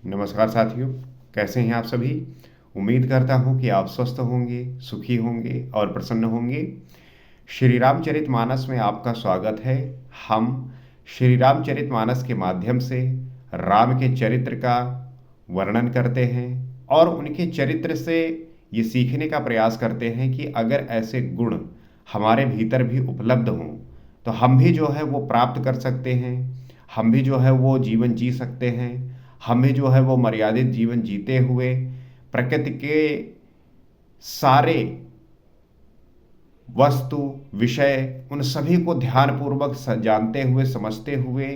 नमस्कार साथियों, कैसे हैं आप सभी। उम्मीद करता हूं कि आप स्वस्थ होंगे, सुखी होंगे और प्रसन्न होंगे। श्री रामचरितमानस में आपका स्वागत है। हम श्री रामचरितमानस के माध्यम से राम के चरित्र का वर्णन करते हैं और उनके चरित्र से ये सीखने का प्रयास करते हैं कि अगर ऐसे गुण हमारे भीतर भी उपलब्ध हों तो हम भी जो है वो प्राप्त कर सकते हैं, हम भी जो है वो जीवन जी सकते हैं, हम भी जो है वो मर्यादित जीवन जीते हुए प्रकृति के सारे वस्तु विषय उन सभी को ध्यानपूर्वक जानते हुए समझते हुए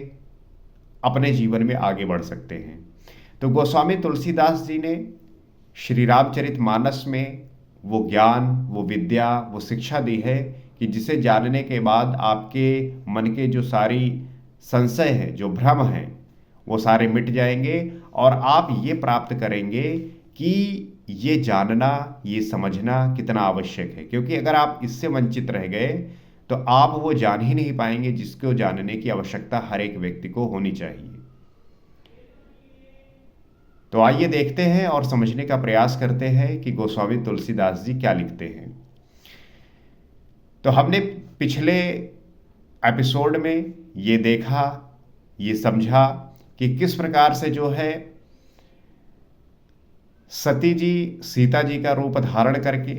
अपने जीवन में आगे बढ़ सकते हैं। तो गोस्वामी तुलसीदास जी ने श्री रामचरितमानस में वो ज्ञान, वो विद्या, वो शिक्षा दी है कि जिसे जानने के बाद आपके मन के जो सारी संशय है, जो भ्रम है, वो सारे मिट जाएंगे और आप ये प्राप्त करेंगे कि ये जानना, ये समझना कितना आवश्यक है। क्योंकि अगर आप इससे वंचित रह गए तो आप वो जान ही नहीं पाएंगे जिसको जानने की आवश्यकता हर एक व्यक्ति को होनी चाहिए। तो आइए देखते हैं और समझने का प्रयास करते हैं कि गोस्वामी तुलसीदास जी क्या लिखते हैं। तो हमने पिछले एपिसोड में ये देखा, ये समझा कि किस प्रकार से जो है सती जी सीता जी का रूप धारण करके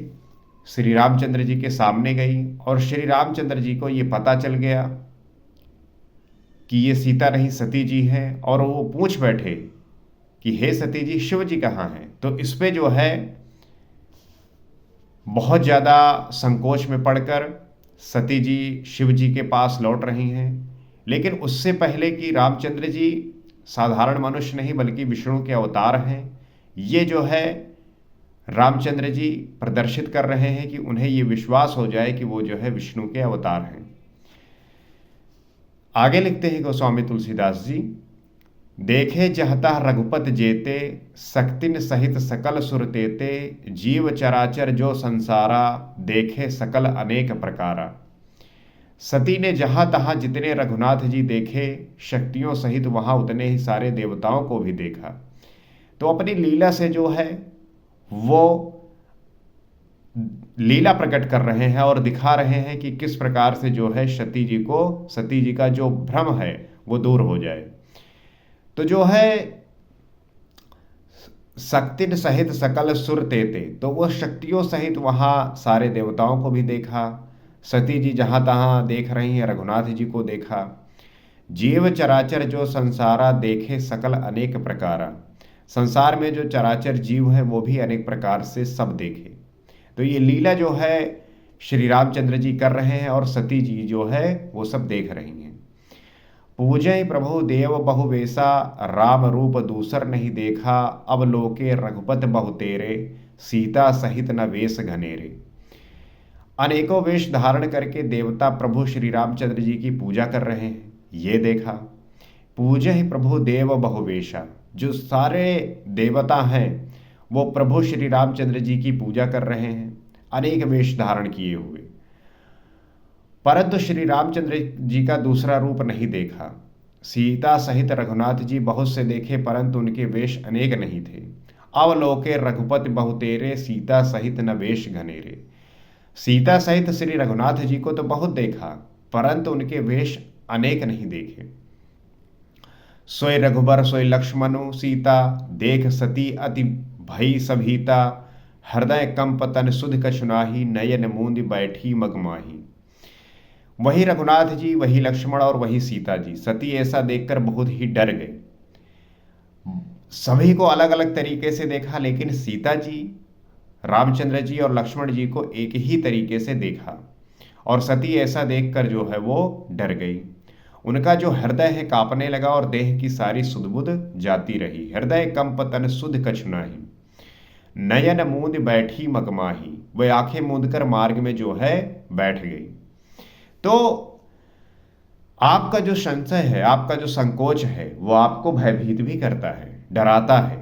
श्री रामचंद्र जी के सामने गई और श्री रामचंद्र जी को ये पता चल गया कि ये सीता नहीं सती जी हैं और वो पूछ बैठे कि हे सती जी, शिव जी कहाँ हैं। तो इस पे जो है बहुत ज़्यादा संकोच में पड़कर सती जी शिव जी के पास लौट रही हैं। लेकिन उससे पहले कि रामचंद्र जी साधारण मनुष्य नहीं बल्कि विष्णु के अवतार हैं, ये जो है रामचंद्र जी प्रदर्शित कर रहे हैं कि उन्हें ये विश्वास हो जाए कि वो जो है विष्णु के अवतार हैं। आगे लिखते हैं गोस्वामी तुलसीदास जी, देखे जहता रघुपत जेते, शक्तिन सहित सकल सुर तेते, जीव चराचर जो संसारा, देखे सकल अनेक प्रकारा। सती ने जहां तहां जितने रघुनाथ जी देखे, शक्तियों सहित वहां उतने ही सारे देवताओं को भी देखा। तो अपनी लीला से जो है वो लीला प्रकट कर रहे हैं और दिखा रहे हैं कि किस प्रकार से जो है सती जी का जो भ्रम है वो दूर हो जाए। तो जो है शक्ति सहित सकल सुर तेते, तो वो शक्तियों सहित वहाँ सारे देवताओं को भी देखा। सती जी जहाँ तहाँ देख रही हैं, रघुनाथ जी को देखा। जीव चराचर जो संसारा, देखे सकल अनेक प्रकारा। संसार में जो चराचर जीव है वो भी अनेक प्रकार से सब देखे। तो ये लीला जो है श्री रामचंद्र जी कर रहे हैं और सती जी जो है वो सब देख रही हैं। पूजय प्रभु देव बहुवेशा, राम रूप दूसर नहीं देखा, अब लोके रघुपत बहु तेरे, सीता सहित न वेश घनेरे। अनेकों वेश धारण करके देवता प्रभु श्री रामचंद्र जी की पूजा कर रहे हैं, ये देखा। पूजय प्रभु देव बहुवेशा, जो सारे देवता हैं वो प्रभु श्री रामचंद्र जी की पूजा कर रहे हैं अनेक वेश धारण किए हुए, परंतु श्री रामचंद्र जी का दूसरा रूप नहीं देखा। सीता सहित रघुनाथ जी बहुत से देखे परंतु उनके वेश अनेक नहीं थे। अवलोके रघुपति बहुतेरे, सीता सहित न वेश घनेरे। सीता सहित श्री रघुनाथ जी को तो बहुत देखा परंतु उनके वेश अनेक नहीं देखे। सोई रघुबर सोई लक्ष्मणु सीता, देख सती अति भई सभीता, हृदय कंपतन सुध कछुनाही, नयन मूंद बैठी मगमाही। वही रघुनाथ जी, वही लक्ष्मण और वही सीता जी। सती ऐसा देखकर बहुत ही डर गए। सभी को अलग अलग तरीके से देखा लेकिन सीता जी, रामचंद्र जी और लक्ष्मण जी को एक ही तरीके से देखा और सती ऐसा देखकर जो है वो डर गई। उनका जो हृदय है कांपने लगा और देह की सारी सुध-बुध जाती रही। हृदय कंपतन सुध कछुनाही, नयन मूंद बैठी मगमाही। वह आंखें मूंद कर मार्ग में जो है बैठ गई। तो आपका जो संशय है, आपका जो संकोच है, वो आपको भयभीत भी करता है, डराता है।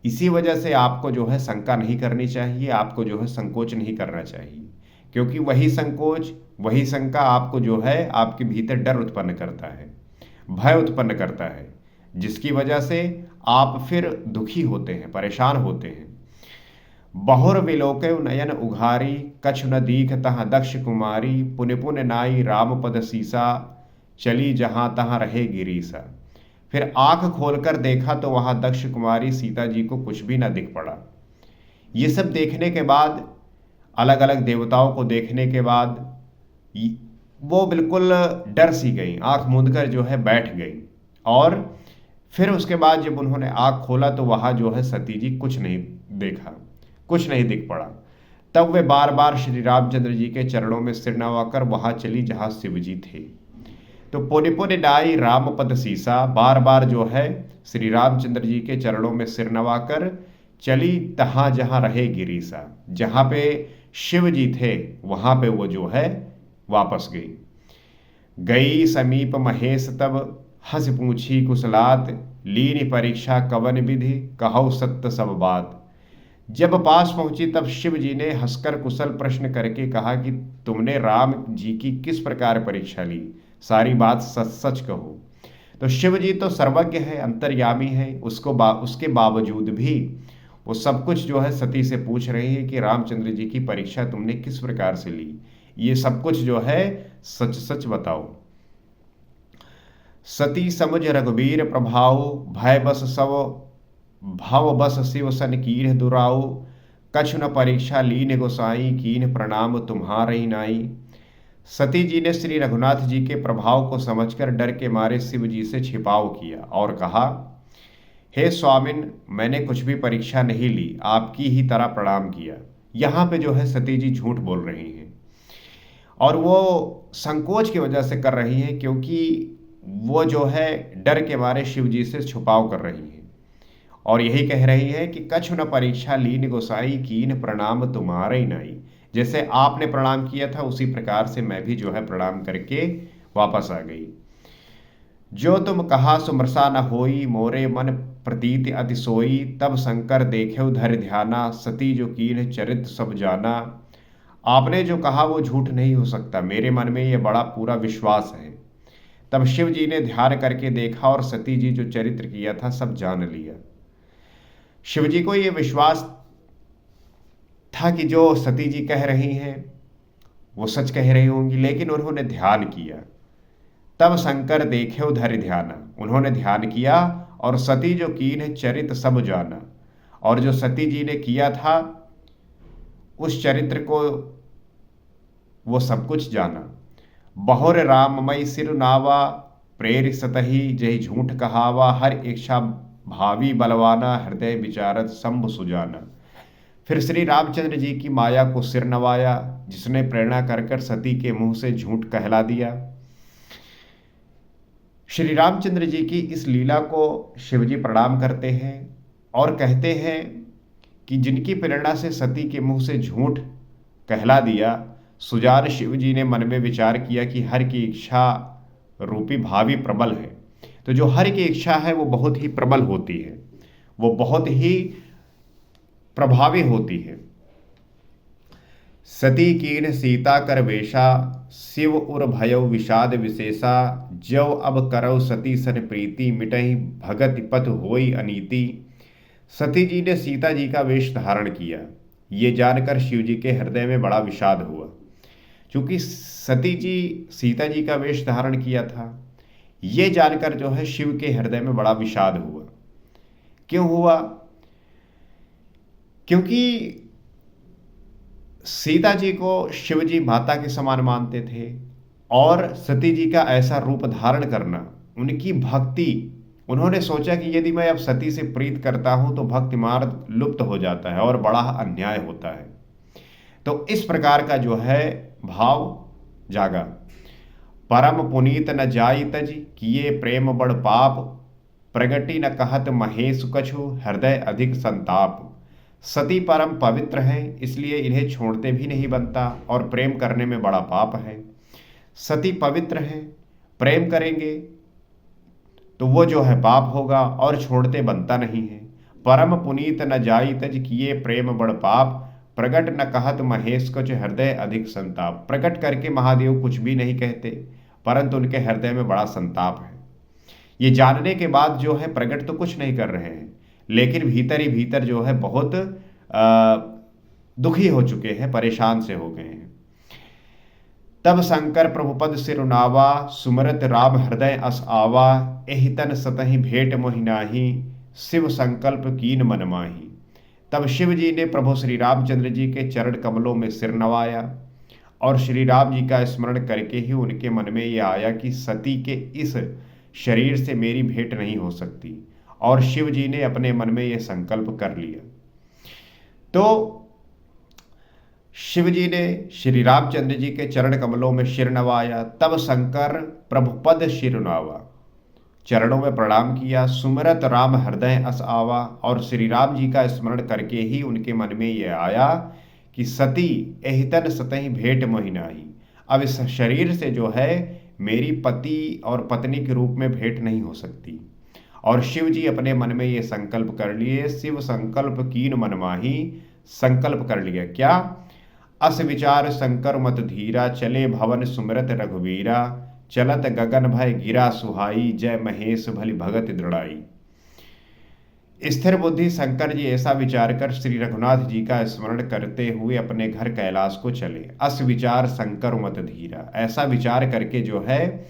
इसी वजह से आपको जो है शंका नहीं करनी चाहिए, आपको जो है संकोच नहीं करना चाहिए, क्योंकि वही संकोच, वही शंका आपको जो है आपके भीतर डर उत्पन्न करता है, भय उत्पन्न करता है, जिसकी वजह से आप फिर दुखी होते हैं, परेशान होते हैं। बहुर विलोकय नयन उघारी, कछु न दीख तहाँ दक्ष कुमारी, पुन पुन नाई राम पद सीसा, चली जहां तहां रहे गिरीसा। फिर आंख खोलकर देखा तो वहां दक्ष कुमारी सीता जी को कुछ भी न दिख पड़ा। ये सब देखने के बाद, अलग अलग देवताओं को देखने के बाद वो बिल्कुल डर सी गई, आंख मूंद कर जो है बैठ गई। और फिर उसके बाद जब उन्होंने आंख खोला तो वहां जो है सती जी कुछ नहीं देखा, कुछ नहीं दिख पड़ा। तब वे बार बार श्री रामचंद्र जी के चरणों में सिर नवाकर वहां चली जहां शिव जी थे। तो पुनि पुनि डाई राम पद सीसा, बार बार जो है श्री रामचंद्र जी के चरणों में सिर नवाकर चली तहां जहां रहे गिरीसा, जहां पे शिव जी थे वहां पे वो जो है वापस गई। गई समीप महेश तब, हंस पूछी कुशलात, लीन परीक्षा कवन विधि, कहो सत्य सब बात। जब पास पहुंची तब शिव जी ने हंसकर कुशल प्रश्न करके कहा कि तुमने राम जी की किस प्रकार परीक्षा ली, सारी बात सच सच कहो। तो शिव जी तो सर्वज्ञ है, अंतर्यामी है, उसके बावजूद भी वो सब कुछ जो है सती से पूछ रही है कि रामचंद्र जी की परीक्षा तुमने किस प्रकार से ली, ये सब कुछ जो है सच सच बताओ। सती समझ रघुबीर प्रभाव, भय बस सब भव बस शिव सन कीन्ह दुराऊ, कछु न परीक्षा लीन गोसाई, कीन्ह प्रणाम तुम्हारे नाई। सती जी ने श्री रघुनाथ जी के प्रभाव को समझकर डर के मारे शिव जी से छिपाव किया और कहा, हे स्वामिन, मैंने कुछ भी परीक्षा नहीं ली, आपकी ही तरह प्रणाम किया। यहाँ पे जो है सती जी झूठ बोल रही हैं और वो संकोच की वजह से कर रही हैं, क्योंकि वो जो है डर के मारे शिव जी से छुपाव कर रही हैं और यही कह रही है कि कछु न परीक्षा लीन गोसाई, कीन प्रणाम तुम्हारे नाई। जैसे आपने प्रणाम किया था उसी प्रकार से मैं भी जो है प्रणाम करके वापस आ गई। जो तुम कहा सुमरसा न होई, मोरे मन प्रतीत अति सोई, तब शंकर देखे धर ध्याना, सती जो कीन चरित्र सब जाना। आपने जो कहा वो झूठ नहीं हो सकता, मेरे मन में ये बड़ा पूरा विश्वास है। तब शिव जी ने ध्यान करके देखा और सती जी जो चरित्र किया था सब जान लिया। शिव जी को ये विश्वास था कि जो सती जी कह रही हैं वो सच कह रही होंगी, लेकिन उन्होंने ध्यान किया। तब शंकर देखे धर ध्याना, उन्होंने ध्यान किया और सती जो कीन चरित्र सब जाना, और जो सती जी ने किया था उस चरित्र को वो सब कुछ जाना। बहुर राममय सिर नावा, प्रेर सतही जय झूठ कहावा, हर इच्छा भावी बलवाना, हृदय विचारत शंभु सुजाना। फिर श्री रामचंद्र जी की माया को सिर नवाया, जिसने प्रेरणा कर कर सती के मुंह से झूठ कहला दिया। श्री रामचंद्र जी की इस लीला को शिवजी प्रणाम करते हैं और कहते हैं कि जिनकी प्रेरणा से सती के मुंह से झूठ कहला दिया, सुजान शिव जी ने मन में विचार किया कि हर की इच्छा रूपी भावी प्रबल है। तो जो हर की इच्छा है वो बहुत ही प्रबल होती है, वो बहुत ही प्रभावी होती है। सती कीन सीता कर वेशा, शिव उर भयउ विषाद विशेषा, जव अब करौ सती सन प्रीति, मिटहि भगत पथ होई अनीति। सती जी ने सीता जी का वेश धारण किया, ये जानकर शिव जी के हृदय में बड़ा विषाद हुआ। क्योंकि सती जी सीता जी का वेश धारण किया था, ये जानकर जो है शिव के हृदय में बड़ा विषाद हुआ। क्यों हुआ? क्योंकि सीता जी को शिव जी माता के समान मानते थे और सती जी का ऐसा रूप धारण करना उनकी भक्ति, उन्होंने सोचा कि यदि मैं अब सती से प्रीत करता हूं तो भक्ति मार्ग लुप्त हो जाता है और बड़ा अन्याय होता है। तो इस प्रकार का जो है भाव जागा। परम पुनीत न जाई तज, किए प्रेम बड़ पाप, प्रगति न कहत महेश कछु, हृदय अधिक संताप। सती परम पवित्र हैं, इसलिए इन्हें छोड़ते भी नहीं बनता और प्रेम करने में बड़ा पाप है। सती पवित्र हैं, प्रेम करेंगे तो वो जो है पाप होगा और छोड़ते बनता नहीं है। परम पुनीत न जाई तज, किए प्रेम बड़ पाप, प्रगट न कहत महेश कछ, हृदय अधिक संताप। प्रकट करके महादेव कुछ भी नहीं कहते, परंतु उनके हृदय में बड़ा संताप है। ये जानने के बाद जो है प्रकट तो कुछ नहीं कर रहे हैं, लेकिन भीतर ही भीतर जो है बहुत दुखी हो चुके हैं, परेशान से हो गए हैं। तब शंकर प्रभुपद सिरुनावा, सुमरत राम हृदय अस आवा, एहि तन सतहि भेंट मोहि नाहि, शिव संकल्प कीन मन माही। तब शिव जी ने प्रभु श्री रामचंद्र जी के चरण कमलों में सिर नवाया और श्री राम जी का स्मरण करके ही उनके मन में यह आया कि सती के इस शरीर से मेरी भेंट नहीं हो सकती, और शिव जी ने अपने मन में यह संकल्प कर लिया। तो शिव जी ने श्री रामचंद्र जी के चरण कमलों में सिर नवाया। तब शंकर प्रभुपद सिरुनावा, चरणों में प्रणाम किया। सुमरत राम हृदय अस आवा, और श्री राम जी का स्मरण करके ही उनके मन में यह आया कि सती एहितन सतहि भेंट मोहि नाहि, अब इस शरीर से जो है मेरी पति और पत्नी के रूप में भेंट नहीं हो सकती। और शिव जी अपने मन में ये संकल्प कर लिए। शिव संकल्प कीन मन माही, संकल्प कर लिया क्या? अस विचार शंकर मत धीरा, चले भवन सुमरत रघुवीरा, चलत गगन भय गिरा सुहाई, जय महेश भली भगत दृढ़ाई। स्थिर बुद्धि शंकर जी ऐसा विचार कर श्री रघुनाथ जी का स्मरण करते हुए अपने घर कैलाश को चले। अस विचार शंकर मत धीरा, ऐसा विचार करके जो है,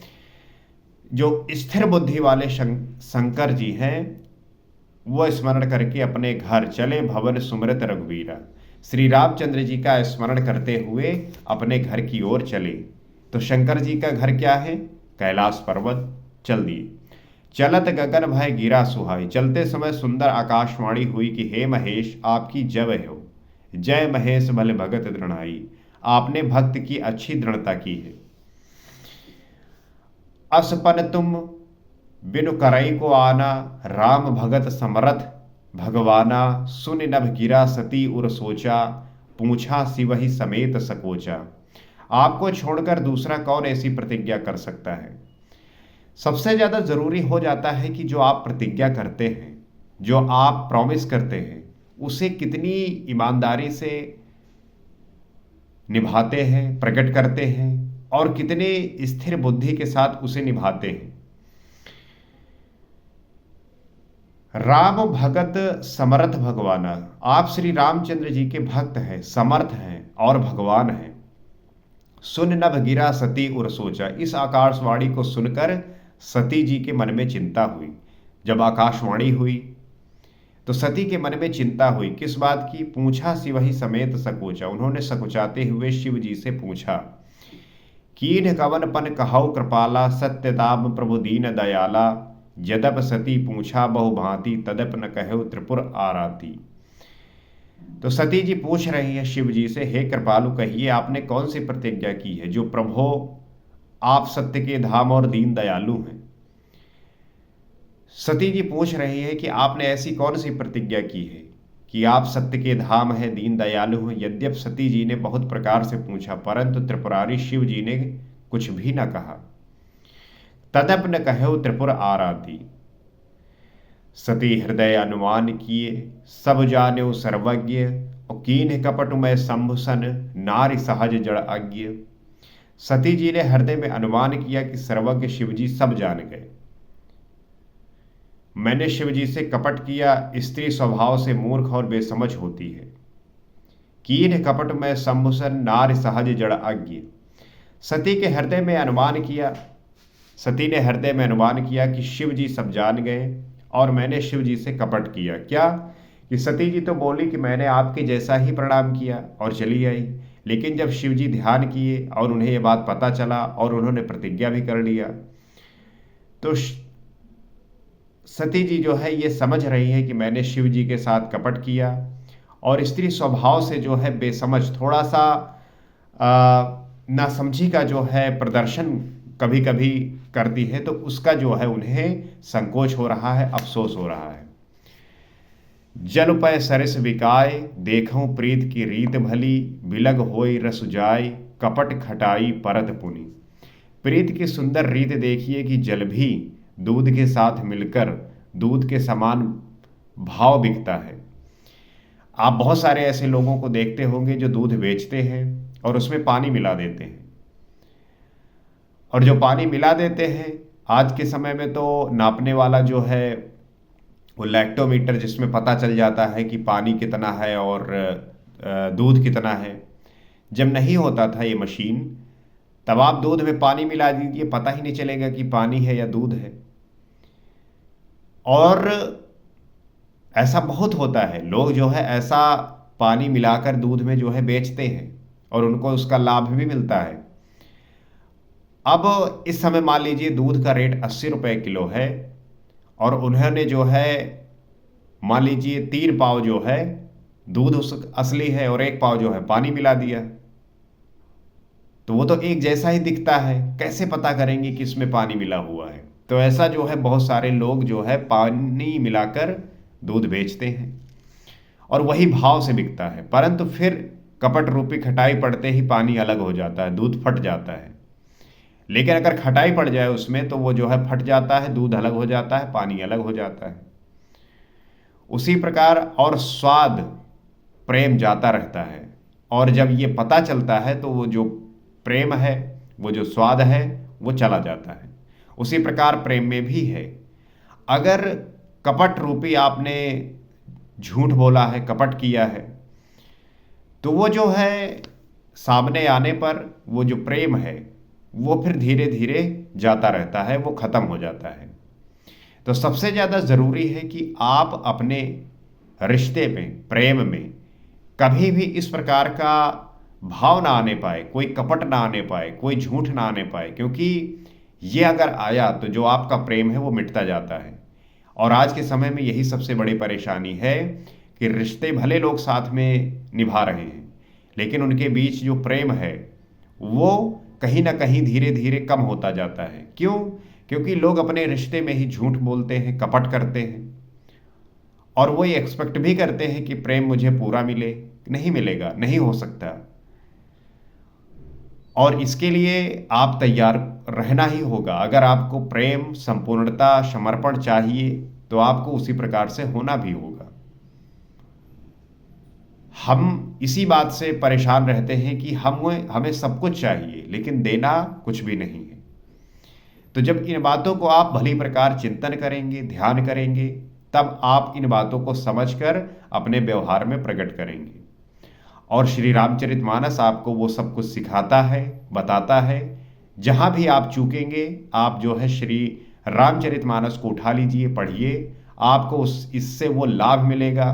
जो स्थिर बुद्धि वाले शंकर जी हैं, वो स्मरण करके अपने घर चले। भवन सुमरत रघुवीरा, श्री रामचंद्र जी का स्मरण करते हुए अपने घर की ओर चले। तो शंकर जी का घर क्या है? कैलाश पर्वत। चल दिए। चलत गगन भय गिरा सुहाई, चलते समय सुंदर आकाशवाणी हुई कि हे महेश, आपकी जय हो, जय महेश भले भगत दृढ़ाई, आपने भक्त की अच्छी दृढ़ता की है। असपन तुम बिनु करई को आना, राम भगत समरथ भगवाना, सुन नभ गिरा सती उर सोचा, पूछा सिवहि समेत सकोचा। आपको छोड़कर दूसरा कौन ऐसी प्रतिज्ञा कर सकता है? सबसे ज्यादा जरूरी हो जाता है कि जो आप प्रतिज्ञा करते हैं, जो आप प्रॉमिस करते हैं, उसे कितनी ईमानदारी से निभाते हैं, प्रकट करते हैं, और कितने स्थिर बुद्धि के साथ उसे निभाते हैं। राम भगत समर्थ भगवाना, आप श्री रामचंद्र जी के भक्त हैं, समर्थ हैं और भगवान हैं। सुन नभ गिरा सती उर सोचा, इस आकाशवाणी को सुनकर सती जी के मन में चिंता हुई। जब आकाशवाणी हुई तो सती के मन में चिंता हुई। किस बात की? पूछा शिवहि समेत सकोचा, उन्होंने सकुचाते हुए शिव जी से पूछा, कीन कवन पन कहौ कृपाला, सत्यताम प्रभु दीन दयाला, यदप सती पूछा बहु भांति, तदप न कहो त्रिपुर आराती। तो सती जी पूछ रही है शिव जी से, हे कृपालु, कहिए आपने कौन सी प्रतिज्ञा की है, जो प्रभु आप सत्य के धाम और दीन दयालु हैं। सती जी पूछ रही है कि आपने ऐसी कौन सी प्रतिज्ञा की है कि आप सत्य के धाम है, दीन दयालु हैं। यद्यप सती जी ने बहुत प्रकार से पूछा, परंतु त्रिपुरारी शिव जी ने कुछ भी न कहा। तदप न कहो त्रिपुर आराती, सती हृदय अनुमान किए, सब जाने सर्वज्ञ, और कीन कपट में शंभुसन, नारी सहज जड़ अज्ञ। सती जी ने हृदय में अनुमान किया कि सर्वज्ञ शिव जी सब जान गए। मैंने शिव जी से कपट किया, स्त्री स्वभाव से मूर्ख और बेसमझ होती है। कीन कपट में शंभुसन, नारी सहज जड़ अज्ञ। सती के हृदय में अनुमान किया, सती ने हृदय में अनुमान किया कि शिव जी सब जान गए और मैंने शिव जी से कपट किया। क्या? कि सती जी तो बोली कि मैंने आपके जैसा ही प्रणाम किया और चली आई, लेकिन जब शिव जी ध्यान किए और उन्हें यह बात पता चला और उन्होंने प्रतिज्ञा भी कर लिया, तो सती जी जो है ये समझ रही है कि मैंने शिव जी के साथ कपट किया। और स्त्री स्वभाव से जो है बेसमझ, थोड़ा सा नासमझी का जो है प्रदर्शन कभी कभी करती है, तो उसका जो है उन्हें संकोच हो रहा है, अफसोस हो रहा है। जल पय सरस विकाय, देखूं प्रीत की रीत भली, बिलग होई रस जाय, कपट खटाई परत पुनि। प्रीत की सुंदर रीत देखिए कि जल भी दूध के साथ मिलकर दूध के समान भाव बिकता है। आप बहुत सारे ऐसे लोगों को देखते होंगे जो दूध बेचते हैं और उसमें पानी मिला देते हैं, और जो पानी मिला देते हैं आज के समय में तो नापने वाला जो है वो लैक्टोमीटर, जिसमें पता चल जाता है कि पानी कितना है और दूध कितना है। जब नहीं होता था ये मशीन, तब आप दूध में पानी मिला दीजिए, पता ही नहीं चलेगा कि पानी है या दूध है। और ऐसा बहुत होता है, लोग जो है ऐसा पानी मिलाकर दूध में जो है बेचते हैं और उनको उसका लाभ भी मिलता है। अब इस समय मान लीजिए दूध का रेट 80 रुपये किलो है और उन्होंने जो है मान लीजिए 3 पाव जो है दूध उस असली है और 1 पाव जो है पानी मिला दिया, तो वो तो एक जैसा ही दिखता है, कैसे पता करेंगे कि इसमें पानी मिला हुआ है। तो ऐसा जो है बहुत सारे लोग जो है पानी मिलाकर दूध बेचते हैं और वही भाव से बिकता है, परंतु फिर कपट रूपी खटाई पड़ते ही पानी अलग हो जाता है, दूध फट जाता है। लेकिन अगर खटाई पड़ जाए उसमें तो वो जो है फट जाता है, दूध अलग हो जाता है, पानी अलग हो जाता है। उसी प्रकार और स्वाद प्रेम जाता रहता है, और जब ये पता चलता है तो वो जो प्रेम है, वो जो स्वाद है, वो चला जाता है। उसी प्रकार प्रेम में भी है। अगर कपट रूपी आपने झूठ बोला है, कपट किया है, तो वो जो है सामने आने पर वो जो प्रेम है वो फिर धीरे धीरे जाता रहता है, वो खत्म हो जाता है। तो सबसे ज़्यादा ज़रूरी है कि आप अपने रिश्ते में, प्रेम में कभी भी इस प्रकार का भाव ना आने पाए, कोई कपट ना आने पाए, कोई झूठ ना आने पाए, क्योंकि ये अगर आया तो जो आपका प्रेम है वो मिटता जाता है। और आज के समय में यही सबसे बड़ी परेशानी है कि रिश्ते भले लोग साथ में निभा रहे हैं, लेकिन उनके बीच जो प्रेम है वो कहीं ना कहीं धीरे धीरे कम होता जाता है। क्यों? क्योंकि लोग अपने रिश्ते में ही झूठ बोलते हैं, कपट करते हैं, और वो ये एक्सपेक्ट भी करते हैं कि प्रेम मुझे पूरा मिले। नहीं मिलेगा, नहीं हो सकता। और इसके लिए आप तैयार रहना ही होगा। अगर आपको प्रेम, संपूर्णता, समर्पण चाहिए तो आपको उसी प्रकार से होना भी होगा। हम इसी बात से परेशान रहते हैं कि हमें सब कुछ चाहिए लेकिन देना कुछ भी नहीं है। तो जब इन बातों को आप भली प्रकार चिंतन करेंगे, ध्यान करेंगे, तब आप इन बातों को समझकर अपने व्यवहार में प्रकट करेंगे। और श्री रामचरितमानस आपको वो सब कुछ सिखाता है, बताता है। जहाँ भी आप चूकेंगे, आप जो है श्री रामचरितमानस को उठा लीजिए, पढ़िए, आपको इससे वो लाभ मिलेगा,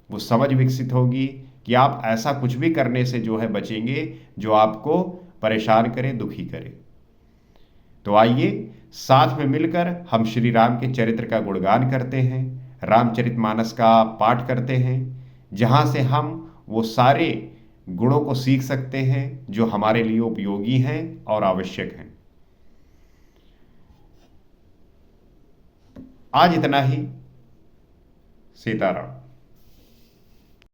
वो समझ विकसित होगी कि आप ऐसा कुछ भी करने से जो है बचेंगे जो आपको परेशान करे, दुखी करे। तो आइए साथ में मिलकर हम श्री राम के चरित्र का गुणगान करते हैं, रामचरितमानस का पाठ करते हैं, जहाँ से हम वो सारे गुणों को सीख सकते हैं जो हमारे लिए उपयोगी हैं और आवश्यक हैं। आज इतना ही। सीताराम।